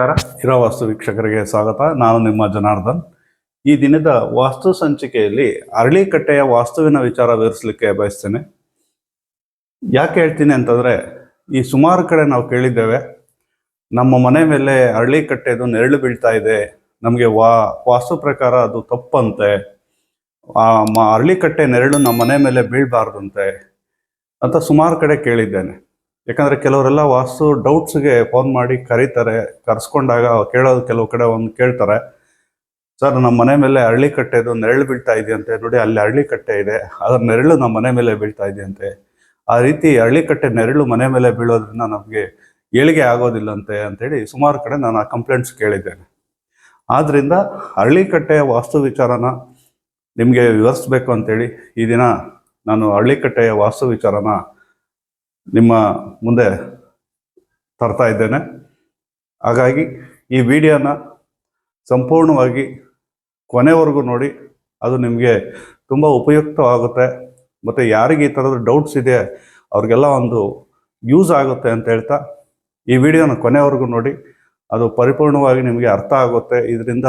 ಇರೋ ವಾಸ್ತು ವೀಕ್ಷಕರಿಗೆ ಸ್ವಾಗತ. ನಾನು ನಿಮ್ಮ ಜನಾರ್ದನ್. ಈ ದಿನದ ವಾಸ್ತು ಸಂಚಿಕೆಯಲ್ಲಿ ಅರಳಿಕಟ್ಟೆಯ ವಾಸ್ತುವಿನ ವಿಚಾರ ವಿವರಿಸಲಿಕ್ಕೆ ಬಯಸ್ತೇನೆ. ಯಾಕೆ ಹೇಳ್ತೀನಿ ಅಂತಂದರೆ, ಈ ಸುಮಾರು ಕಡೆ ನಾವು ಕೇಳಿದ್ದೇವೆ, ನಮ್ಮ ಮನೆ ಮೇಲೆ ಅರಳಿಕಟ್ಟೆದು ನೆರಳು ಬೀಳ್ತಾ ಇದೆ, ನಮಗೆ ವಾಸ್ತು ಪ್ರಕಾರ ಅದು ತಪ್ಪಂತೆ, ಅರಳಿಕಟ್ಟೆ ನೆರಳು ನಮ್ಮ ಮನೆ ಮೇಲೆ ಬೀಳಬಾರ್ದಂತೆ ಅಂತ ಸುಮಾರು ಕಡೆ ಕೇಳಿದ್ದೇನೆ. ಯಾಕಂದರೆ ಕೆಲವರೆಲ್ಲ ವಾಸ್ತು ಡೌಟ್ಸ್ಗೆ ಫೋನ್ ಮಾಡಿ ಕರೆಸ್ಕೊಂಡಾಗ ಕೆಲವು ಕಡೆ ಒಂದು ಕೇಳ್ತಾರೆ, ಸರ್ ನಮ್ಮ ಮನೆ ಮೇಲೆ ಅರಳಿಕಟ್ಟೆದು ನೆರಳು ಬೀಳ್ತಾ ಇದೆಯಂತೆ, ನೋಡಿ ಅಲ್ಲಿ ಅರಳಿಕಟ್ಟೆ ಇದೆ, ಅದರ ನೆರಳು ನಮ್ಮ ಮನೆ ಮೇಲೆ ಬೀಳ್ತಾ ಇದೆಯಂತೆ. ಆ ರೀತಿ ಅರಳಿಕಟ್ಟೆ ನೆರಳು ಮನೆ ಮೇಲೆ ಬೀಳೋದ್ರಿಂದ ನಮಗೆ ಏಳಿಗೆ ಆಗೋದಿಲ್ಲಂತೆ ಅಂತೇಳಿ ಸುಮಾರು ಕಡೆ ನಾನು ಆ ಕಂಪ್ಲೇಂಟ್ಸ್ ಕೇಳಿದ್ದೇನೆ. ಆದ್ದರಿಂದ ಅರಳಿಕಟ್ಟೆಯ ವಾಸ್ತು ವಿಚಾರನ ನಿಮಗೆ ವಿವರಿಸ್ಬೇಕು ಅಂತೇಳಿ ಈ ದಿನ ನಾನು ಅರಳಿಕಟ್ಟೆಯ ವಾಸ್ತು ವಿಚಾರನ ನಿಮ್ಮ ಮುಂದೆ ತರ್ತಾ ಇದ್ದೇನೆ. ಹಾಗಾಗಿ ಈ ವಿಡಿಯೋನ ಸಂಪೂರ್ಣವಾಗಿ ಕೊನೆವರೆಗೂ ನೋಡಿ, ಅದು ನಿಮಗೆ ತುಂಬ ಉಪಯುಕ್ತವಾಗುತ್ತೆ. ಮತ್ತು ಯಾರಿಗೆ ಈ ಥರದ ಡೌಟ್ಸ್ ಇದೆ ಅವ್ರಿಗೆಲ್ಲ ಒಂದು ಯೂಸ್ ಆಗುತ್ತೆ ಅಂತ ಹೇಳ್ತಾ ಈ ವಿಡಿಯೋನ ಕೊನೆವರೆಗೂ ನೋಡಿ, ಅದು ಪರಿಪೂರ್ಣವಾಗಿ ನಿಮಗೆ ಅರ್ಥ ಆಗುತ್ತೆ. ಇದರಿಂದ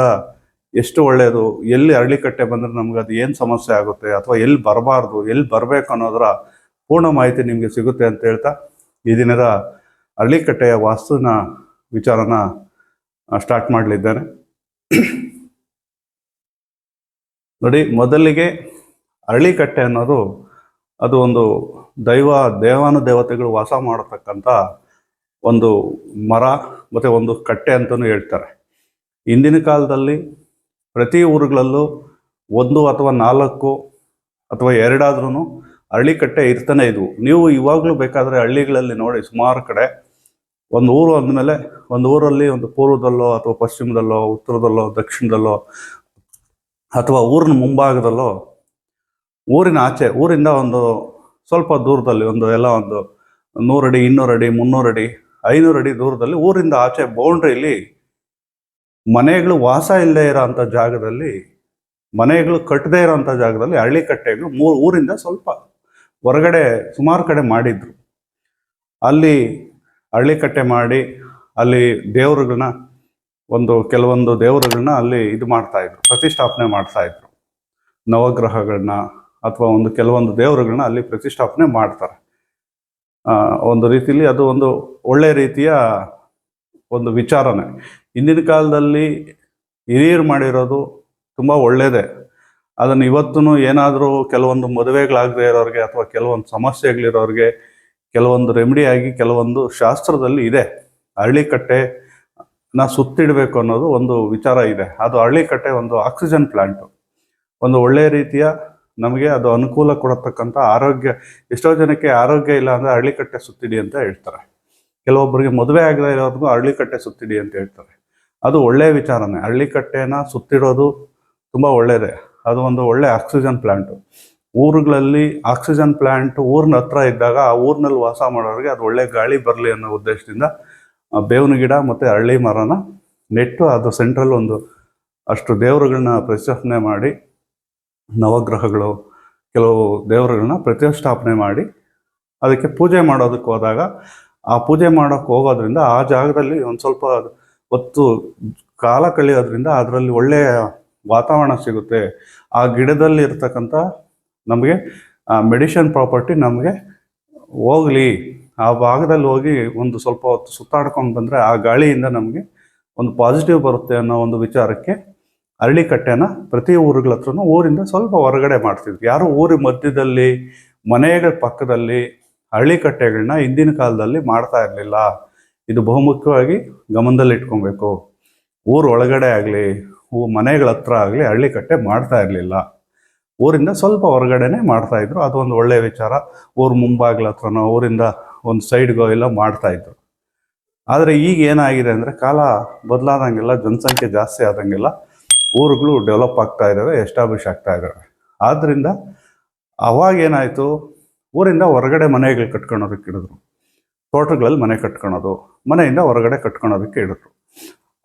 ಎಷ್ಟು ಒಳ್ಳೆಯದು, ಎಲ್ಲಿ ಅರಳಿಕಟ್ಟೆ ಬಂದರೆ ನಮ್ಗೆ ಅದು ಏನು ಸಮಸ್ಯೆ ಆಗುತ್ತೆ, ಅಥವಾ ಎಲ್ಲಿ ಬರಬಾರ್ದು, ಎಲ್ಲಿ ಬರಬೇಕು ಅನ್ನೋದರ ಪೂರ್ಣ ಮಾಹಿತಿ ನಿಮಗೆ ಸಿಗುತ್ತೆ ಅಂತ ಹೇಳ್ತಾ ಈ ದಿನದ ಅರಳಿಕಟ್ಟೆಯ ವಾಸ್ತುವಿನ ವಿಚಾರನ ಸ್ಟಾರ್ಟ್ ಮಾಡಲಿದ್ದೇನೆ. ನೋಡಿ, ಮೊದಲಿಗೆ ಅರಳಿಕಟ್ಟೆ ಅನ್ನೋದು ಅದು ಒಂದು ದೇವಾನುದೇವತೆಗಳು ವಾಸ ಮಾಡತಕ್ಕಂಥ ಒಂದು ಮರ ಮತ್ತು ಒಂದು ಕಟ್ಟೆ ಅಂತಲೂ ಹೇಳ್ತಾರೆ. ಇಂದಿನ ಕಾಲದಲ್ಲಿ ಪ್ರತಿ ಊರುಗಳಲ್ಲೂ 1 ಅಥವಾ 4 ಅಥವಾ 2 ಆದ್ರೂ ಅರಳಿಕಟ್ಟೆ ಇರ್ತಾನೆ ಇದ್ವು. ನೀವು ಇವಾಗಲೂ ಬೇಕಾದರೆ ಹಳ್ಳಿಗಳಲ್ಲಿ ನೋಡಿ, ಸುಮಾರು ಕಡೆ ಒಂದು ಊರು ಅಂದಮೇಲೆ ಒಂದು ಊರಲ್ಲಿ ಒಂದು ಪೂರ್ವದಲ್ಲೋ ಅಥವಾ ಪಶ್ಚಿಮದಲ್ಲೋ ಉತ್ತರದಲ್ಲೋ ದಕ್ಷಿಣದಲ್ಲೋ ಅಥವಾ ಊರಿನ ಮುಂಭಾಗದಲ್ಲೋ, ಊರಿನ ಆಚೆ, ಊರಿಂದ ಒಂದು ಸ್ವಲ್ಪ ದೂರದಲ್ಲಿ ಒಂದು 100 ಅಡಿ 200 ಅಡಿ 300 ಅಡಿ 500 ಅಡಿ ದೂರದಲ್ಲಿ, ಊರಿಂದ ಆಚೆ ಬೌಂಡ್ರಿಲಿ ಮನೆಗಳು ವಾಸ ಇಲ್ಲದೆ ಇರೋಂಥ ಜಾಗದಲ್ಲಿ, ಮನೆಗಳು ಕಟ್ಟದೇ ಇರೋಂಥ ಜಾಗದಲ್ಲಿ ಅರಳಿಕಟ್ಟೆಗಳು ಊರಿಂದ ಸ್ವಲ್ಪ ಹೊರಗಡೆ ಸುಮಾರು ಕಡೆ ಮಾಡಿದ್ರು. ಅಲ್ಲಿ ಅರಳಿಕಟ್ಟೆ ಮಾಡಿ ಅಲ್ಲಿ ದೇವರುಗಳನ್ನ, ಕೆಲವೊಂದು ದೇವರುಗಳನ್ನ ಅಲ್ಲಿ ಮಾಡ್ತಾಯಿದ್ರು, ಪ್ರತಿಷ್ಠಾಪನೆ ಮಾಡ್ತಾಯಿದ್ರು. ನವಗ್ರಹಗಳನ್ನ ಅಥವಾ ಕೆಲವೊಂದು ದೇವರುಗಳನ್ನ ಅಲ್ಲಿ ಪ್ರತಿಷ್ಠಾಪನೆ ಮಾಡ್ತಾರೆ. ಒಂದು ರೀತಿಯಲ್ಲಿ ಅದು ಒಂದು ಒಳ್ಳೆಯ ರೀತಿಯ ಒಂದು ವಿಚಾರನೆ. ಇಂದಿನ ಕಾಲದಲ್ಲಿ ಹಿರಿಯರು ಮಾಡಿರೋದು ತುಂಬ ಒಳ್ಳೆಯದೇ. ಅದನ್ನು ಇವತ್ತೂ ಏನಾದರೂ ಕೆಲವೊಂದು ಮದುವೆಗಳಾಗದೇ ಇರೋರಿಗೆ ಅಥವಾ ಕೆಲವೊಂದು ಸಮಸ್ಯೆಗಳಿರೋರಿಗೆ ಕೆಲವೊಂದು ರೆಮಿಡಿಯಾಗಿ ಕೆಲವೊಂದು ಶಾಸ್ತ್ರದಲ್ಲಿ ಇದೆ. ಅರಳಿಕಟ್ಟೆನ ಸುತ್ತಿಡಬೇಕು ಅನ್ನೋದು ಒಂದು ವಿಚಾರ ಇದೆ. ಅದು ಅರಳಿಕಟ್ಟೆ ಒಂದು ಆಕ್ಸಿಜನ್ ಪ್ಲಾಂಟು, ಒಂದು ಒಳ್ಳೆಯ ರೀತಿಯ ನಮಗೆ ಅದು ಅನುಕೂಲ ಕೊಡತಕ್ಕಂಥ ಆರೋಗ್ಯ. ಎಷ್ಟೋ ಜನಕ್ಕೆ ಆರೋಗ್ಯ ಇಲ್ಲ ಅಂದರೆ ಅರಳಿಕಟ್ಟೆ ಸುತ್ತಿಡಿ ಅಂತ ಹೇಳ್ತಾರೆ. ಕೆಲವೊಬ್ಬರಿಗೆ ಮದುವೆ ಆಗದೇ ಇರೋರಿಗೂ ಅರಳಿಕಟ್ಟೆ ಸುತ್ತಿಡಿ ಅಂತ ಹೇಳ್ತಾರೆ. ಅದು ಒಳ್ಳೆಯ ವಿಚಾರನೇ. ಅರಳಿಕಟ್ಟೆನ ಸುತ್ತಿಡೋದು ತುಂಬ ಒಳ್ಳೆಯದೇ. ಅದು ಒಂದು ಒಳ್ಳೆಯ ಆಕ್ಸಿಜನ್ ಪ್ಲ್ಯಾಂಟು. ಊರುಗಳಲ್ಲಿ ಆಕ್ಸಿಜನ್ ಪ್ಲ್ಯಾಂಟ್ ಊರಿನ ಹತ್ರ ಇದ್ದಾಗ ಆ ಊರಿನಲ್ಲಿ ವಾಸ ಮಾಡೋರಿಗೆ ಅದು ಒಳ್ಳೆ ಗಾಳಿ ಬರಲಿ ಅನ್ನೋ ಉದ್ದೇಶದಿಂದ ಬೇವಿನ ಗಿಡ ಮತ್ತು ಅರಳಿ ಮರನ ನೆಟ್ಟು ಅದು ಸೆಂಟ್ರಲ್ ಅಷ್ಟು ದೇವರುಗಳನ್ನ ಪ್ರತಿಷ್ಠಾಪನೆ ಮಾಡಿ, ನವಗ್ರಹಗಳು ಕೆಲವು ದೇವರುಗಳನ್ನ ಪ್ರತಿಷ್ಠಾಪನೆ ಮಾಡಿ ಅದಕ್ಕೆ ಪೂಜೆ ಮಾಡೋದಕ್ಕೆ ಹೋದಾಗ, ಆ ಪೂಜೆ ಮಾಡೋಕ್ಕೆ ಹೋಗೋದ್ರಿಂದ ಆ ಜಾಗದಲ್ಲಿ ಒಂದು ಸ್ವಲ್ಪ ಹೊತ್ತು ಕಾಲ ಕಳೆಯೋದ್ರಿಂದ ಅದರಲ್ಲಿ ಒಳ್ಳೆಯ ವಾತಾವರಣ ಸಿಗುತ್ತೆ. ಆ ಗಿಡದಲ್ಲಿ ಇರ್ತಕ್ಕಂಥ ನಮಗೆ ಮೆಡಿಷನ್ ಪ್ರಾಪರ್ಟಿ ನಮಗೆ ಹೋಗಲಿ, ಆ ಭಾಗದಲ್ಲಿ ಹೋಗಿ ಒಂದು ಸ್ವಲ್ಪ ಹೊತ್ತು ಸುತ್ತಾಡ್ಕೊಂಡು ಬಂದರೆ ಆ ಗಾಳಿಯಿಂದ ನಮಗೆ ಒಂದು ಪಾಸಿಟಿವ್ ಬರುತ್ತೆ ಅನ್ನೋ ಒಂದು ವಿಚಾರಕ್ಕೆ ಅರಳಿಕಟ್ಟೆನ ಪ್ರತಿ ಊರುಗಳ ಹತ್ರನೂ ಊರಿಂದ ಸ್ವಲ್ಪ ಹೊರಗಡೆ ಮಾಡ್ತಿದ್ರು. ಯಾರು ಊರ ಮಧ್ಯದಲ್ಲಿ ಮನೆಗಳ ಪಕ್ಕದಲ್ಲಿ ಅರಳಿಕಟ್ಟೆಗಳನ್ನ ಹಿಂದಿನ ಕಾಲದಲ್ಲಿ ಮಾಡ್ತಾ ಇರಲಿಲ್ಲ. ಇದು ಬಹುಮುಖ್ಯವಾಗಿ ಗಮನದಲ್ಲಿ ಇಟ್ಕೊಬೇಕು. ಊರು ಒಳಗಡೆ ಆಗಲಿ ಮನೆಗಳ ಹತ್ರ ಆಗಲಿ ಅರಳಿಕಟ್ಟೆ ಮಾಡ್ತಾ ಇರಲಿಲ್ಲ. ಊರಿಂದ ಸ್ವಲ್ಪ ಹೊರಗಡೆನೆ ಮಾಡ್ತಾಯಿದ್ರು. ಅದು ಒಂದು ಒಳ್ಳೆಯ ವಿಚಾರ. ಊರು ಮುಂಭಾಗ್ಲ ಹತ್ರನೋ ಊರಿಂದ ಒಂದು ಸೈಡ್ಗೋ ಎಲ್ಲ ಮಾಡ್ತಾಯಿದ್ರು. ಆದರೆ ಈಗ ಏನಾಗಿದೆ ಅಂದರೆ, ಕಾಲ ಬದಲಾದಂಗೆಲ್ಲ, ಜನಸಂಖ್ಯೆ ಜಾಸ್ತಿ ಆದಂಗೆಲ್ಲ ಊರುಗಳು ಡೆವಲಪ್ ಆಗ್ತಾ ಇದ್ದಾವೆ, ಎಸ್ಟಾಬ್ಲಿಷ್ ಆಗ್ತಾ ಇದ್ದಾವೆ. ಆದ್ದರಿಂದ ಅವಾಗೇನಾಯಿತು, ಊರಿಂದ ಹೊರಗಡೆ ಮನೆಗಳು ಕಟ್ಕೊಳೋದಕ್ಕೆ ಹಿಡಿದ್ರು. ತೋಟಗಳಲ್ಲಿ ಮನೆ ಕಟ್ಕೊಳೋದು, ಮನೆಯಿಂದ ಹೊರಗಡೆ ಕಟ್ಕೊಳೋದಕ್ಕೆ ಹಿಡಿದ್ರು.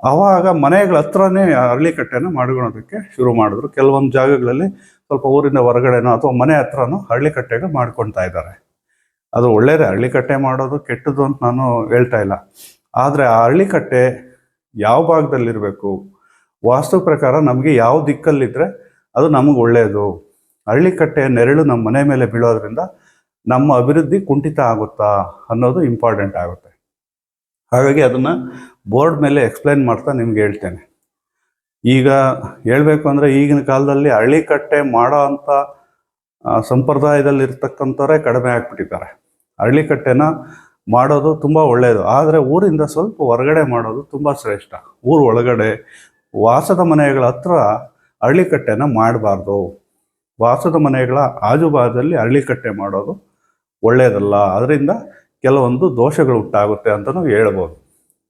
ಆವಾಗ ಮನೆಗಳ ಹತ್ರನೇ ಅರಳಿಕಟ್ಟೆನ ಮಾಡ್ಕೊಳೋದಕ್ಕೆ ಶುರು ಮಾಡಿದ್ರು. ಕೆಲವೊಂದು ಜಾಗಗಳಲ್ಲಿ ಸ್ವಲ್ಪ ಊರಿಂದ ಹೊರಗಡೆನೋ ಅಥವಾ ಮನೆ ಹತ್ರನೋ ಅರಳಿಕಟ್ಟೆಗಳು ಮಾಡ್ಕೊಳ್ತಾ ಇದ್ದಾರೆ. ಅದು ಒಳ್ಳೆಯದೇ. ಅರಳಿಕಟ್ಟೆ ಮಾಡೋದು ಕೆಟ್ಟದ್ದು ಅಂತ ನಾನು ಹೇಳ್ತಾ ಇಲ್ಲ. ಆದರೆ ಆ ಅರಳಿಕಟ್ಟೆ ಯಾವ ಭಾಗದಲ್ಲಿರಬೇಕು, ವಾಸ್ತು ಪ್ರಕಾರ ನಮಗೆ ಯಾವ ದಿಕ್ಕಲ್ಲಿದ್ದರೆ ಅದು ನಮಗೆ ಒಳ್ಳೆಯದು. ಹಳ್ಳಿಕಟ್ಟೆಯ ನೆರಳು ನಮ್ಮ ಮನೆ ಮೇಲೆ ಬೀಳೋದ್ರಿಂದ ನಮ್ಮ ಅಭಿವೃದ್ಧಿ ಕುಂಠಿತ ಆಗುತ್ತಾ ಅನ್ನೋದು ಇಂಪಾರ್ಟೆಂಟ್ ಆಗುತ್ತೆ. ಹಾಗಾಗಿ ಅದನ್ನು ಬೋರ್ಡ್ ಮೇಲೆ ಎಕ್ಸ್ಪ್ಲೈನ್ ಮಾಡ್ತಾ ನಿಮ್ಗೆ ಹೇಳ್ತೇನೆ. ಈಗ ಹೇಳಬೇಕು ಅಂದರೆ ಈಗಿನ ಕಾಲದಲ್ಲಿ ಹಳ್ಳಿಕಟ್ಟೆ ಮಾಡೋ ಅಂಥ ಸಂಪ್ರದಾಯದಲ್ಲಿ ಇರ್ತಕ್ಕಂಥವರೇ ಕಡಿಮೆ ಆಗಿಬಿಟ್ಟಿದ್ದಾರೆ. ಹಳ್ಳಿಕಟ್ಟೆನ ಮಾಡೋದು ತುಂಬ ಒಳ್ಳೆಯದು, ಆದರೆ ಊರಿಂದ ಸ್ವಲ್ಪ ಹೊರಗಡೆ ಮಾಡೋದು ತುಂಬ ಶ್ರೇಷ್ಠ. ಊರು ಒಳಗಡೆ ವಾಸದ ಮನೆಗಳ ಹತ್ರ ಹಳ್ಳಿಕಟ್ಟೆನ ಮಾಡಬಾರ್ದು. ವಾಸದ ಮನೆಗಳ ಆಜುಬಾಜಲ್ಲಿ ಹಳ್ಳಿಕಟ್ಟೆ ಮಾಡೋದು ಒಳ್ಳೆಯದಲ್ಲ. ಅದರಿಂದ ಕೆಲವೊಂದು ದೋಷಗಳು ಉಂಟಾಗುತ್ತೆ ಅಂತಲೂ ಹೇಳ್ಬೋದು.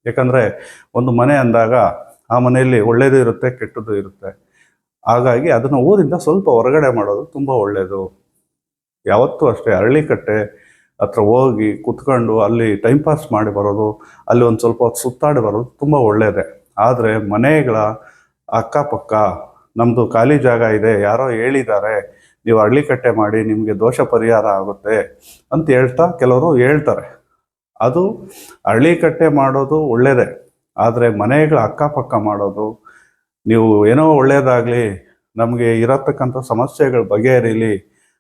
ಯಾಕಂದರೆ ಒಂದು ಮನೆ ಅಂದಾಗ ಆ ಮನೆಯಲ್ಲಿ ಒಳ್ಳೆಯದು ಇರುತ್ತೆ, ಕೆಟ್ಟದ್ದು ಇರುತ್ತೆ. ಹಾಗಾಗಿ ಅದನ್ನು ಊರಿಂದ ಸ್ವಲ್ಪ ಹೊರಗಡೆ ಮಾಡೋದು ತುಂಬ ಒಳ್ಳೆಯದು. ಯಾವತ್ತೂ ಅಷ್ಟೇ ಹಳ್ಳಿಕಟ್ಟೆ ಹತ್ರ ಹೋಗಿ ಕುತ್ಕೊಂಡು ಅಲ್ಲಿ ಟೈಮ್ ಪಾಸ್ ಮಾಡಿ ಬರೋದು, ಅಲ್ಲಿ ಒಂದು ಸ್ವಲ್ಪ ಹೊತ್ತು ಸುತ್ತಾಡಿ ಬರೋದು ತುಂಬ ಒಳ್ಳೆಯದೇ. ಆದರೆ ಮನೆಗಳ ಅಕ್ಕಪಕ್ಕ ನಮ್ಮದು ಖಾಲಿ ಜಾಗ ಇದೆ, ಯಾರೋ ಹೇಳಿದ್ದಾರೆ ನೀವು ಹಳ್ಳಿಕಟ್ಟೆ ಮಾಡಿ ನಿಮಗೆ ದೋಷ ಪರಿಹಾರ ಆಗುತ್ತೆ ಅಂತ ಹೇಳ್ತಾ ಕೆಲವರು ಹೇಳ್ತಾರೆ. ಅದು ಹಳ್ಳಿಕಟ್ಟೆ ಮಾಡೋದು ಒಳ್ಳೆಯದೇ, ಆದರೆ ಮನೆಗಳ ಅಕ್ಕಪಕ್ಕ ಮಾಡೋದು, ನೀವು ಏನೋ ಒಳ್ಳೆಯದಾಗಲಿ, ನಮಗೆ ಇರತಕ್ಕಂಥ ಸಮಸ್ಯೆಗಳ ಬಗೆಹರಿಲಿ,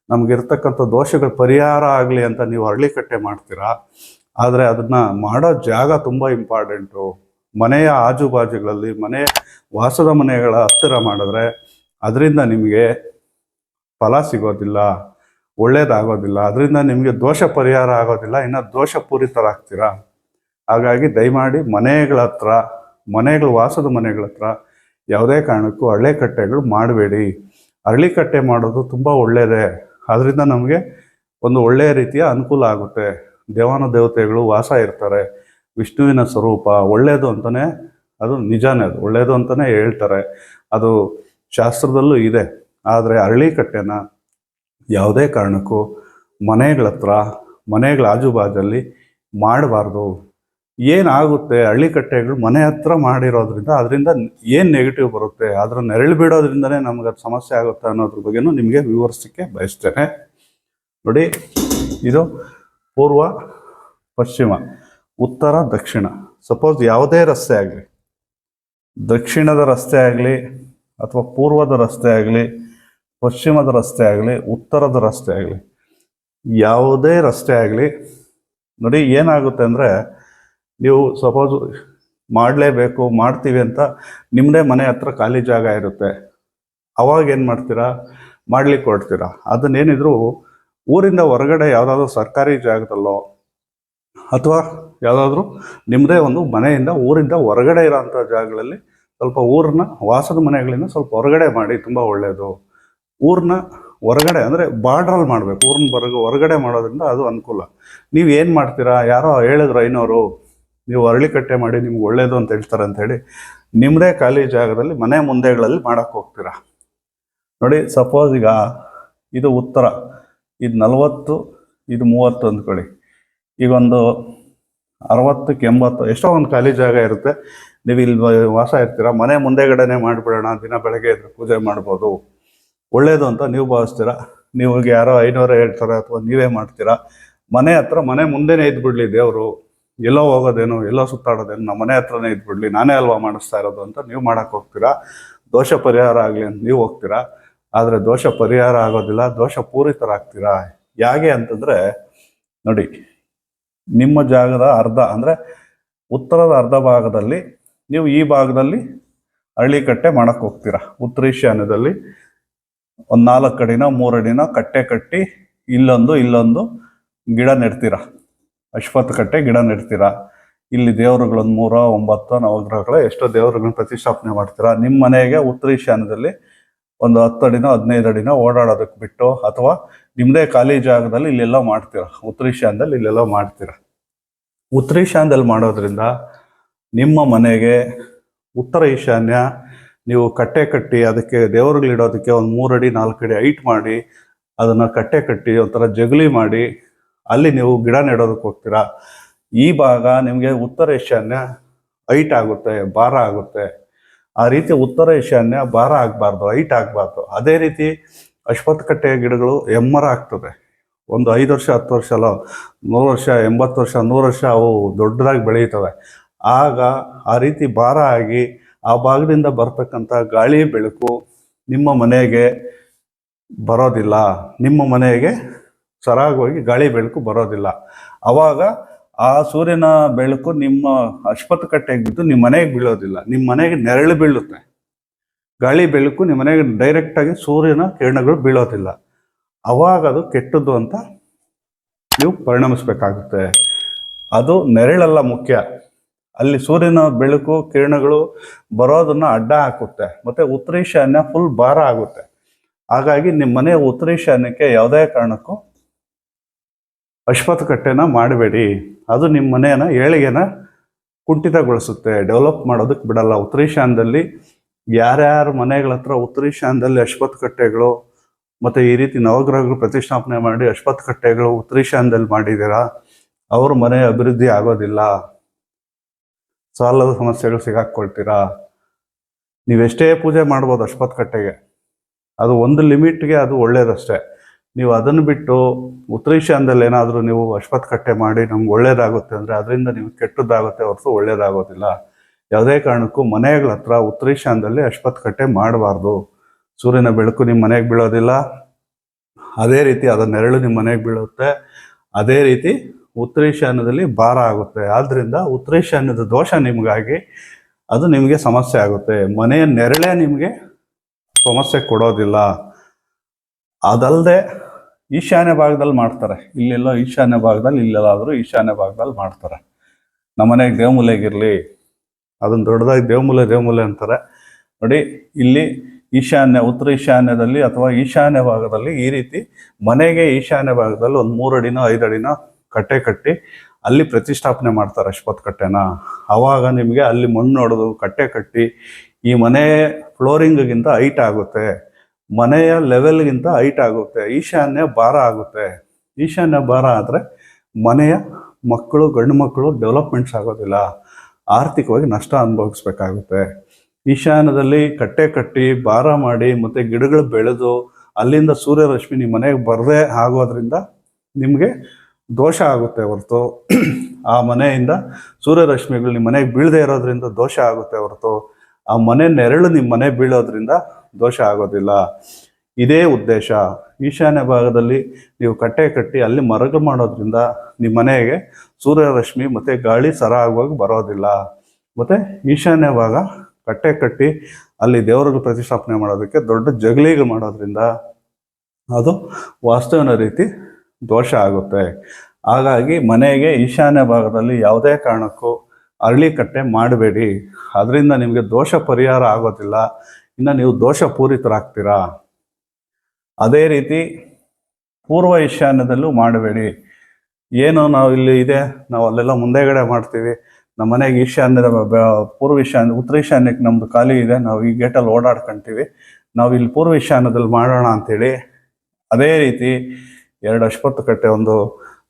ನಮಗಿರ್ತಕ್ಕಂಥ ದೋಷಗಳ ಪರಿಹಾರ ಆಗಲಿ ಅಂತ ನೀವು ಹಳ್ಳಿಕಟ್ಟೆ ಮಾಡ್ತೀರಾ. ಆದರೆ ಅದನ್ನು ಮಾಡೋ ಜಾಗ ತುಂಬ ಇಂಪಾರ್ಟೆಂಟು. ಮನೆಯ ಆಜುಬಾಜುಗಳಲ್ಲಿ, ಮನೆ ವಾಸದ ಮನೆಗಳ ಹತ್ತಿರ ಮಾಡಿದ್ರೆ ಅದರಿಂದ ನಿಮಗೆ ಫಲ ಸಿಗೋದಿಲ್ಲ, ಒಳ್ಳೇದಾಗೋದಿಲ್ಲ. ಅದರಿಂದ ನಿಮಗೆ ದೋಷ ಪರಿಹಾರ ಆಗೋದಿಲ್ಲ, ಇನ್ನು ದೋಷಪೂರಿತರಾಗ್ತೀರಾ. ಹಾಗಾಗಿ ದಯಮಾಡಿ ಮನೆಗಳ ಹತ್ರ, ವಾಸದ ಮನೆಗಳ ಹತ್ರ ಯಾವುದೇ ಕಾರಣಕ್ಕೂ ಹಳ್ಳಿಕಟ್ಟೆಗಳು ಮಾಡಬೇಡಿ. ಹಳ್ಳಿಕಟ್ಟೆ ಮಾಡೋದು ತುಂಬ ಒಳ್ಳೆಯದೇ. ಅದರಿಂದ ನಮಗೆ ಒಂದು ಒಳ್ಳೆಯ ರೀತಿಯ ಅನುಕೂಲ ಆಗುತ್ತೆ. ದೇವಾನುದೇವತೆಗಳು ವಾಸ ಇರ್ತಾರೆ. ವಿಷ್ಣುವಿನ ಸ್ವರೂಪ ಒಳ್ಳೆಯದು ಅಂತಲೇ, ಅದು ನಿಜಾನೇ, ಅದು ಒಳ್ಳೆಯದು ಅಂತಲೇ ಹೇಳ್ತಾರೆ. ಅದು ಶಾಸ್ತ್ರದಲ್ಲೂ ಇದೆ. ಆದರೆ ಹಳ್ಳಿಕಟ್ಟೆನ ಯಾವುದೇ ಕಾರಣಕ್ಕೂ ಮನೆಗಳ ಹತ್ರ, ಮನೆಗಳ ಆಜುಬಾಜಲ್ಲಿ ಮಾಡಬಾರ್ದು. ಏನಾಗುತ್ತೆ, ಹಳ್ಳಿಕಟ್ಟೆಗಳು ಮನೆ ಹತ್ರ ಮಾಡಿರೋದ್ರಿಂದ ಅದರಿಂದ ಏನು ನೆಗೆಟಿವ್ ಬರುತ್ತೆ, ಅದರ ನೆರಳು ಬಿಡೋದ್ರಿಂದನೇ ನಮ್ಗೆ ಅದು ಸಮಸ್ಯೆ ಆಗುತ್ತೆ ಅನ್ನೋದ್ರ ಬಗ್ಗೆನೂ ನಿಮಗೆ ವಿವರಿಸಲಿಕ್ಕೆ ಬಯಸ್ತೇನೆ. ನೋಡಿ, ಇದು ಪೂರ್ವ, ಪಶ್ಚಿಮ, ಉತ್ತರ, ದಕ್ಷಿಣ. ಸಪೋಸ್ ಯಾವುದೇ ರಸ್ತೆ ಆಗಲಿ, ದಕ್ಷಿಣದ ರಸ್ತೆ ಆಗಲಿ ಅಥವಾ ಪೂರ್ವದ ರಸ್ತೆ ಆಗಲಿ, ಪಶ್ಚಿಮದ ರಸ್ತೆ ಆಗಲಿ, ಉತ್ತರದ ರಸ್ತೆ ಆಗಲಿ, ಯಾವುದೇ ರಸ್ತೆ ಆಗಲಿ, ನೋಡಿ ಏನಾಗುತ್ತೆ ಅಂದರೆ, ನೀವು ಸಪೋಸ್ ಮಾಡಲೇಬೇಕು, ಮಾಡ್ತೀವಿ ಅಂತ ನಿಮ್ಮದೇ ಮನೆ ಹತ್ರ ಖಾಲಿ ಜಾಗ ಇರುತ್ತೆ. ಅವಾಗ ಏನು ಮಾಡ್ತೀರಾ, ಮಾಡ್ಲಿಕ್ಕೆ ಹೊರಡ್ತೀರಾ. ಅದನ್ನೇನಿದ್ರು ಊರಿಂದ ಹೊರಗಡೆ ಯಾವುದಾದ್ರೂ ಸರ್ಕಾರಿ ಜಾಗದಲ್ಲೋ ಅಥವಾ ಯಾವುದಾದ್ರೂ ನಿಮ್ಮದೇ ಒಂದು ಮನೆಯಿಂದ ಊರಿಂದ ಹೊರಗಡೆ ಇರೋಂಥ ಜಾಗಗಳಲ್ಲಿ ಸ್ವಲ್ಪ ಊರನ್ನ, ವಾಸದ ಮನೆಗಳಿಂದ ಸ್ವಲ್ಪ ಹೊರಗಡೆ ಮಾಡಿ, ತುಂಬ ಒಳ್ಳೆಯದು. ಊರನ್ನ ಹೊರಗಡೆ ಅಂದರೆ ಬಾರ್ಡ್ರಲ್ಲಿ ಮಾಡಬೇಕು. ಊರನ್ನ ಹೊರಗಡೆ ಮಾಡೋದ್ರಿಂದ ಅದು ಅನುಕೂಲ. ನೀವು ಏನು ಮಾಡ್ತೀರಾ, ಯಾರೋ ಹೇಳಿದ್ರು ಐನೋರು ನೀವು ಹಳ್ಳಿಕಟ್ಟೆ ಮಾಡಿ ನಿಮ್ಗೆ ಒಳ್ಳೆಯದು ಅಂತ ಹೇಳ್ತಾರೆ ಅಂಥೇಳಿ ನಿಮ್ಮದೇ ಖಾಲಿ ಜಾಗದಲ್ಲಿ ಮನೆ ಮುಂದೆಗಳಲ್ಲಿ ಮಾಡೋಕ್ಕೆ ಹೋಗ್ತೀರಾ. ನೋಡಿ, ಸಪೋಸ್ ಈಗ ಇದು ಉತ್ತರ, ಇದು 40, ಇದು 30 ಅಂದ್ಕೊಳ್ಳಿ. ಈಗ ಒಂದು 60ಕ್ಕೆ 80 ಎಷ್ಟೋ ಒಂದು ಖಾಲಿ ಜಾಗ ಇರುತ್ತೆ. ನೀವು ಇಲ್ಲಿ ವಾಸ ಇರ್ತೀರ, ಮನೆ ಮುಂದೆಗಡೆನೇ ಮಾಡಿಬಿಡೋಣ, ದಿನ ಬೆಳಗ್ಗೆ ಎದ್ದು ಪೂಜೆ ಮಾಡ್ಬೋದು, ಒಳ್ಳೆಯದು ಅಂತ ನೀವು ಭಾವಿಸ್ತೀರಾ. ನೀವು ಯಾರೋ ಐನೋರೇ ಹೇಳ್ತಾರೆ ಅಥವಾ ನೀವೇ ಮಾಡ್ತೀರಾ. ಮನೆ ಹತ್ರ, ಮನೆ ಮುಂದೆನೇ ಇದ್ಬಿಡ್ಲಿ ದೇವರು, ಎಲ್ಲೋ ಹೋಗೋದೇನು, ಎಲ್ಲೋ ಸುತ್ತಾಡೋದೇನು, ನಮ್ಮ ಮನೆ ಹತ್ರನೇ ಇದ್ಬಿಡ್ಲಿ, ನಾನೇ ಅಲ್ವಾ ಮಾಡಿಸ್ತಾ ಇರೋದು ಅಂತ ನೀವು ಮಾಡೋಕ್ಕೆ ಹೋಗ್ತೀರಾ. ದೋಷ ಪರಿಹಾರ ಆಗಲಿ ಅಂತ ನೀವು ಹೋಗ್ತೀರಾ. ಆದರೆ ದೋಷ ಪರಿಹಾರ ಆಗೋದಿಲ್ಲ, ದೋಷ ಪೂರಿತರಾಗ್ತೀರಾ. ಹೇಗೆ ಅಂತಂದರೆ, ನೋಡಿ, ನಿಮ್ಮ ಜಾಗದ ಅರ್ಧ ಅಂದರೆ ಉತ್ತರದ ಅರ್ಧ ಭಾಗದಲ್ಲಿ ನೀವು ಈ ಭಾಗದಲ್ಲಿ ಹಳ್ಳಿಕಟ್ಟೆ ಮಾಡೋಕ್ಕೆ ಹೋಗ್ತೀರಾ. ಉತ್ತರ ಈಶಾನ್ಯದಲ್ಲಿ ಒಂದು 4 ಅಡಿನೋ 3 ಅಡಿನೋ ಕಟ್ಟೆ ಕಟ್ಟಿ ಇಲ್ಲೊಂದು ಗಿಡ ನೆಡ್ತೀರಾ. ಅಶ್ವತ್ಥ ಕಟ್ಟೆ ಗಿಡ ನೆಡ್ತೀರಾ. ಇಲ್ಲಿ ದೇವರುಗಳೊಂದು 3, 9 ನವಗ್ರಹಗಳ ಎಷ್ಟೋ ದೇವರುಗಳನ್ನ ಪ್ರತಿಷ್ಠಾಪನೆ ಮಾಡ್ತೀರಾ. ನಿಮ್ಮ ಮನೆಗೆ ಉತ್ತರ ಈಶಾನ್ಯದಲ್ಲಿ ಒಂದು 10 ಅಡಿನೋ 15 ಅಡಿನೋ ಓಡಾಡೋದಕ್ಕೆ ಬಿಟ್ಟು, ಅಥವಾ ನಿಮ್ಮದೇ ಖಾಲಿ ಜಾಗದಲ್ಲಿ ಇಲ್ಲೆಲ್ಲ ಮಾಡ್ತೀರಾ. ಉತ್ತರ ಈಶಾನ್ಯದಲ್ಲಿ ಇಲ್ಲೆಲ್ಲ ಮಾಡ್ತೀರಾ. ಉತ್ತರ ಈಶಾನ್ಯದಲ್ಲಿ ಮಾಡೋದ್ರಿಂದ ನಿಮ್ಮ ಮನೆಗೆ ಉತ್ತರ ಈಶಾನ್ಯ ನೀವು ಕಟ್ಟೆ ಕಟ್ಟಿ ಅದಕ್ಕೆ ದೇವರುಗಳಿಡೋದಕ್ಕೆ ಒಂದು 3 ಅಡಿ 4 ಅಡಿ ಹೈಟ್ ಮಾಡಿ, ಅದನ್ನು ಕಟ್ಟೆ ಕಟ್ಟಿ ಒಂಥರ ಜಗಲಿ ಮಾಡಿ ಅಲ್ಲಿ ನೀವು ಗಿಡ ನೆಡೋದಕ್ಕೆ ಹೋಗ್ತೀರಾ. ಈ ಭಾಗ ನಿಮಗೆ ಉತ್ತರ ಈಶಾನ್ಯ ಹೈಟ್ ಆಗುತ್ತೆ, ಭಾರ ಆಗುತ್ತೆ. ಆ ರೀತಿ ಉತ್ತರ ಈಶಾನ್ಯ ಭಾರ ಆಗಬಾರ್ದು, ಹೈಟ್ ಆಗಬಾರ್ದು. ಅದೇ ರೀತಿ ಅಶ್ವತ್ಥ ಕಟ್ಟೆಯ ಗಿಡಗಳು ಎಮ್ಮರ ಆಗ್ತದೆ. ಒಂದು 5 ವರ್ಷ 10 ವರ್ಷ ಅಲ್ಲ, 100 ವರ್ಷ 80 ವರ್ಷ 100 ವರ್ಷ ಅವು ದೊಡ್ಡದಾಗಿ ಬೆಳೀತವೆ. ಆಗ ಆ ರೀತಿ ಭಾರ ಆಗಿ ಆ ಭಾಗದಿಂದ ಬರ್ತಕ್ಕಂಥ ಗಾಳಿ ಬೆಳಕು ನಿಮ್ಮ ಮನೆಗೆ ಬರೋದಿಲ್ಲ, ನಿಮ್ಮ ಮನೆಗೆ ಸರಾಗವಾಗಿ ಗಾಳಿ ಬೆಳಕು ಬರೋದಿಲ್ಲ. ಆವಾಗ ಆ ಸೂರ್ಯನ ಬೆಳಕು ನಿಮ್ಮ ಅಶ್ವತ್ಥ ಕಟ್ಟೆಗೆ ಬಿದ್ದು ನಿಮ್ಮ ಮನೆಗೆ ಬೀಳೋದಿಲ್ಲ, ನಿಮ್ಮ ಮನೆಗೆ ನೆರಳು ಬೀಳುತ್ತೆ. ಗಾಳಿ ಬೆಳಕು ನಿಮ್ಮ ಮನೆಗೆ ಡೈರೆಕ್ಟಾಗಿ ಸೂರ್ಯನ ಕಿರಣಗಳು ಬೀಳೋದಿಲ್ಲ. ಅವಾಗ ಅದು ಕೆಟ್ಟದ್ದು ಅಂತ ನೀವು ಪರಿಣಮಿಸ್ಬೇಕಾಗುತ್ತೆ. ಅದು ನೆರಳಲ್ಲ ಮುಖ್ಯ, ಅಲ್ಲಿ ಸೂರ್ಯನ ಬೆಳಕು ಕಿರಣಗಳು ಬರೋದನ್ನ ಅಡ್ಡ ಹಾಕುತ್ತೆ, ಮತ್ತು ಉತ್ತರ ಈಶಾನ್ಯ ಫುಲ್ ಭಾರ ಆಗುತ್ತೆ. ಹಾಗಾಗಿ ನಿಮ್ಮ ಮನೆ ಉತ್ತರ ಈಶಾನ್ಯಕ್ಕೆ ಯಾವುದೇ ಕಾರಣಕ್ಕೂ ಅಶ್ವತ್ಥ ಕಟ್ಟೆನ ಮಾಡಬೇಡಿ. ಅದು ನಿಮ್ಮ ಮನೆಯನ್ನ ಏಳಿಗೆನ ಕುಂಠಿತಗೊಳಿಸುತ್ತೆ, ಡೆವಲಪ್ ಮಾಡೋದಕ್ಕೆ ಬಿಡಲ್ಲ. ಉತ್ತರ ಈಶಾನ್ಯದಲ್ಲಿ ಯಾರ್ಯಾರ ಮನೆಗಳ ಹತ್ರ ಉತ್ತರ ಈಶಾನ್ಯದಲ್ಲಿ ಅಶ್ವತ್ಥ ಕಟ್ಟೆಗಳು ಮತ್ತು ಈ ರೀತಿ ನವಗ್ರಹಗಳು ಪ್ರತಿಷ್ಠಾಪನೆ ಮಾಡಿ ಅಶ್ವತ್ಥ ಕಟ್ಟೆಗಳು ಉತ್ತರ ಈಶಾನ್ಯದಲ್ಲಿ ಮಾಡಿದ್ದೀರಾ, ಅವ್ರ ಮನೆ ಅಭಿವೃದ್ಧಿ ಆಗೋದಿಲ್ಲ, ಸಾಲದ ಸಮಸ್ಯೆಗಳು ಸಿಗಾಕ್ಕೊಳ್ತೀರಾ. ನೀವೆಷ್ಟೇ ಪೂಜೆ ಮಾಡ್ಬೋದು ಅಶ್ವತ್ಥ ಕಟ್ಟೆಗೆ, ಅದು ಒಂದು ಲಿಮಿಟ್ಗೆ ಅದು ಒಳ್ಳೇದಷ್ಟೇ. ನೀವು ಅದನ್ನು ಬಿಟ್ಟು ಉತ್ತರ ಈಶಾನ್ಯದಲ್ಲಿ ಏನಾದರೂ ನೀವು ಅಶ್ವತ್ಥ ಕಟ್ಟೆ ಮಾಡಿ ನಮ್ಗೆ ಒಳ್ಳೇದಾಗುತ್ತೆ ಅಂದರೆ ಅದರಿಂದ ನಿಮ್ಗೆ ಕೆಟ್ಟದ್ದಾಗುತ್ತೆ ಹೊರತು ಒಳ್ಳೇದಾಗೋದಿಲ್ಲ. ಯಾವುದೇ ಕಾರಣಕ್ಕೂ ಮನೆಗಳ ಹತ್ರ ಉತ್ತರ ಈಶಾನ್ಯದಲ್ಲಿ ಅಶ್ವತ್ಥ ಕಟ್ಟೆ ಮಾಡಬಾರ್ದು. ಸೂರ್ಯನ ಬೆಳಕು ನಿಮ್ಮ ಮನೆಗೆ ಬೀಳೋದಿಲ್ಲ, ಅದೇ ರೀತಿ ಅದರ ನೆರಳು ನಿಮ್ಮ ಮನೆಗೆ ಬೀಳುತ್ತೆ, ಅದೇ ರೀತಿ ಉತ್ತರ ಈಶಾನ್ಯದಲ್ಲಿ ಭಾರ ಆಗುತ್ತೆ. ಆದ್ದರಿಂದ ಉತ್ತರ ಈಶಾನ್ಯದ ದೋಷ ನಿಮಗಾಗಿ ಅದು ನಿಮಗೆ ಸಮಸ್ಯೆ ಆಗುತ್ತೆ. ಮನೆಯ ನೆರಳೇ ನಿಮಗೆ ಸಮಸ್ಯೆ ಕೊಡೋದಿಲ್ಲ. ಅದಲ್ಲದೆ ಈಶಾನ್ಯ ಭಾಗದಲ್ಲಿ ಮಾಡ್ತಾರೆ, ಇಲ್ಲೆಲ್ಲೋ ಈಶಾನ್ಯ ಭಾಗದಲ್ಲಿ, ಇಲ್ಲೆಲ್ಲಾದರೂ ಈಶಾನ್ಯ ಭಾಗದಲ್ಲಿ ಮಾಡ್ತಾರೆ. ನಮ್ಮ ಮನೆಗೆ ದೇವಮೂಲೆಗಿರಲಿ, ಅದನ್ನು ದೊಡ್ಡದಾಗಿ ದೇವಮೂಲೆ ಅಂತಾರೆ ನೋಡಿ. ಇಲ್ಲಿ ಈಶಾನ್ಯ, ಉತ್ತರ ಈಶಾನ್ಯದಲ್ಲಿ ಅಥವಾ ಈಶಾನ್ಯ ಭಾಗದಲ್ಲಿ ಈ ರೀತಿ ಮನೆಗೆ ಈಶಾನ್ಯ ಭಾಗದಲ್ಲಿ ಒಂದು 3 ಅಡಿನೋ 5 ಅಡಿನೋ ಕಟ್ಟೆ ಕಟ್ಟಿ ಅಲ್ಲಿ ಪ್ರತಿಷ್ಠಾಪನೆ ಮಾಡ್ತಾರೆ ಅಶ್ವತ್ಥ ಕಟ್ಟೆನ. ಆವಾಗ ನಿಮಗೆ ಅಲ್ಲಿ ಮಣ್ಣು ಹೊಡೆದು ಕಟ್ಟೆ ಕಟ್ಟಿ ಈ ಮನೆ ಫ್ಲೋರಿಂಗಿಗಿಂತ ಹೈಟ್ ಆಗುತ್ತೆ, ಮನೆಯ ಲೆವೆಲ್ಗಿಂತ ಹೈಟ್ ಆಗುತ್ತೆ, ಈಶಾನ್ಯ ಭಾರ ಆಗುತ್ತೆ. ಈಶಾನ್ಯ ಭಾರ ಆದರೆ ಮನೆಯ ಮಕ್ಕಳು, ಗಂಡು ಮಕ್ಕಳು ಡೆವಲಪ್ಮೆಂಟ್ಸ್ ಆಗೋದಿಲ್ಲ, ಆರ್ಥಿಕವಾಗಿ ನಷ್ಟ ಅನುಭವಿಸ್ಬೇಕಾಗುತ್ತೆ. ಈಶಾನ್ಯದಲ್ಲಿ ಕಟ್ಟೆ ಕಟ್ಟಿ ಭಾರ ಮಾಡಿ ಮತ್ತು ಗಿಡಗಳು ಬೆಳೆದು ಅಲ್ಲಿಂದ ಸೂರ್ಯರಶ್ಮಿ ನಿಮ್ಮ ಮನೆಗೆ ಬರದೇ ಆಗೋದ್ರಿಂದ ನಿಮಗೆ ದೋಷ ಆಗುತ್ತೆ ಹೊರತು, ಆ ಮನೆಯಿಂದ ಸೂರ್ಯರಶ್ಮಿಗಳು ನಿಮ್ಮ ಮನೆಗೆ ಬೀಳದೇ ಇರೋದ್ರಿಂದ ದೋಷ ಆಗುತ್ತೆ ಹೊರತು ಆ ಮನೆ ನೆರಳು ನಿಮ್ಮ ಮನೆ ಬೀಳೋದ್ರಿಂದ ದೋಷ ಆಗೋದಿಲ್ಲ. ಇದೇ ಉದ್ದೇಶ. ಈಶಾನ್ಯ ಭಾಗದಲ್ಲಿ ನೀವು ಕಟ್ಟೆ ಕಟ್ಟಿ ಅಲ್ಲಿ ಮರಳು ಮಾಡೋದ್ರಿಂದ ನಿಮ್ಮ ಮನೆಗೆ ಸೂರ್ಯರಶ್ಮಿ ಮತ್ತು ಗಾಳಿ ಸರಾಗವಾಗಿ ಬರೋದಿಲ್ಲ. ಮತ್ತು ಈಶಾನ್ಯ ಭಾಗ ಕಟ್ಟೆ ಕಟ್ಟಿ ಅಲ್ಲಿ ದೇವರಿಗೆ ಪ್ರತಿಷ್ಠಾಪನೆ ಮಾಡೋದಕ್ಕೆ ದೊಡ್ಡ ಜಗಲಿಗೆ ಮಾಡೋದ್ರಿಂದ ಅದು ವಾಸ್ತುವಿನ ರೀತಿ ದೋಷ ಆಗುತ್ತೆ. ಹಾಗಾಗಿ ಮನೆಗೆ ಈಶಾನ್ಯ ಭಾಗದಲ್ಲಿ ಯಾವುದೇ ಕಾರಣಕ್ಕೂ ಅರಳಿ ಕಟ್ಟೆ ಮಾಡಬೇಡಿ, ಅದರಿಂದ ನಿಮಗೆ ದೋಷ ಪರಿಹಾರ ಆಗೋದಿಲ್ಲ, ಇನ್ನು ನೀವು ದೋಷ ಪೂರಿತರಾಗ್ತೀರಾ. ಅದೇ ರೀತಿ ಪೂರ್ವ ಈಶಾನ್ಯದಲ್ಲೂ ಮಾಡಬೇಡಿ. ಏನು ನಾವು ಇಲ್ಲಿ ಇದೆ, ನಾವು ಅಲ್ಲೆಲ್ಲ ಮುಂದೆಗಡೆ ಮಾಡ್ತೀವಿ, ನಮ್ಮ ಮನೆಗೆ ಈಶಾನ್ಯದ ಪೂರ್ವ ಈಶಾನ್ಯ, ಉತ್ತರ ಈಶಾನ್ಯಕ್ಕೆ ನಮ್ಮದು ಖಾಲಿ ಇದೆ, ನಾವು ಈ ಗೇಟಲ್ಲಿ ಓಡಾಡ್ಕೊಳ್ತೀವಿ, ನಾವು ಇಲ್ಲಿ ಪೂರ್ವ ಈಶಾನ್ಯದಲ್ಲಿ ಮಾಡೋಣ ಅಂಥೇಳಿ. ಅದೇ ರೀತಿ 2 ಅಶ್ವತ್ಥ ಕಟ್ಟೆ, ಒಂದು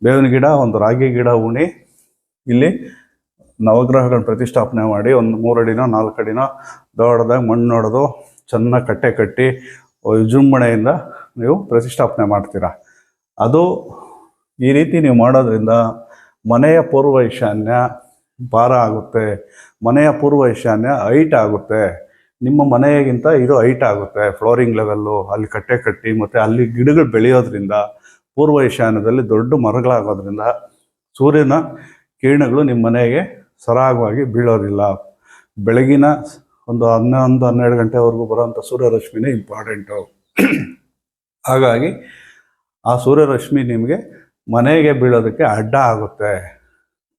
ಬೇವಿನ ಗಿಡ, ಒಂದು ರಾಗಿ ಗಿಡ ಉಣಿ ಇಲ್ಲಿ ನವಗ್ರಹಗಳನ್ನ ಪ್ರತಿಷ್ಠಾಪನೆ ಮಾಡಿ ಒಂದು 3 ಅಡಿನೋ 4 ಅಡಿನೋ ದೊಡ್ಡದಾಗಿ ಮಣ್ಣು ಹೊಡೆದು ಚೆನ್ನಾಗಿ ಕಟ್ಟೆ ಕಟ್ಟಿ ವಿಜೃಂಭಣೆಯಿಂದ ನೀವು ಪ್ರತಿಷ್ಠಾಪನೆ ಮಾಡ್ತೀರಾ. ಅದು ಈ ರೀತಿ ನೀವು ಮಾಡೋದ್ರಿಂದ ಮನೆಯ ಪೂರ್ವ ಈಶಾನ್ಯ ಭಾರ ಆಗುತ್ತೆ, ಮನೆಯ ಪೂರ್ವ ಈಶಾನ್ಯ ಹೈಟ್ ಆಗುತ್ತೆ, ನಿಮ್ಮ ಮನೆಗಿಂತ ಇದು ಹೈಟ್ ಆಗುತ್ತೆ, ಫ್ಲೋರಿಂಗ್ ಲೆವೆಲ್ಲು. ಅಲ್ಲಿ ಕಟ್ಟೆ ಕಟ್ಟಿ ಮತ್ತು ಅಲ್ಲಿ ಗಿಡಗಳು ಬೆಳೆಯೋದ್ರಿಂದ ಪೂರ್ವ ಈಶಾನ್ಯದಲ್ಲಿ ದೊಡ್ಡ ಮರಗಳಾಗೋದ್ರಿಂದ ಸೂರ್ಯನ ಕಿರಣಗಳು ನಿಮ್ಮ ಮನೆಗೆ ಸರಾಗವಾಗಿ ಬೀಳೋದಿಲ್ಲ. ಬೆಳಗಿನ ಒಂದು 11-12 ಗಂಟೆವರೆಗೂ ಬರೋವಂಥ ಸೂರ್ಯರಶ್ಮಿನೇ ಇಂಪಾರ್ಟೆಂಟು. ಹಾಗಾಗಿ ಆ ಸೂರ್ಯರಶ್ಮಿ ನಿಮಗೆ ಮನೆಗೆ ಬೀಳೋದಕ್ಕೆ ಅಡ್ಡ ಆಗುತ್ತೆ.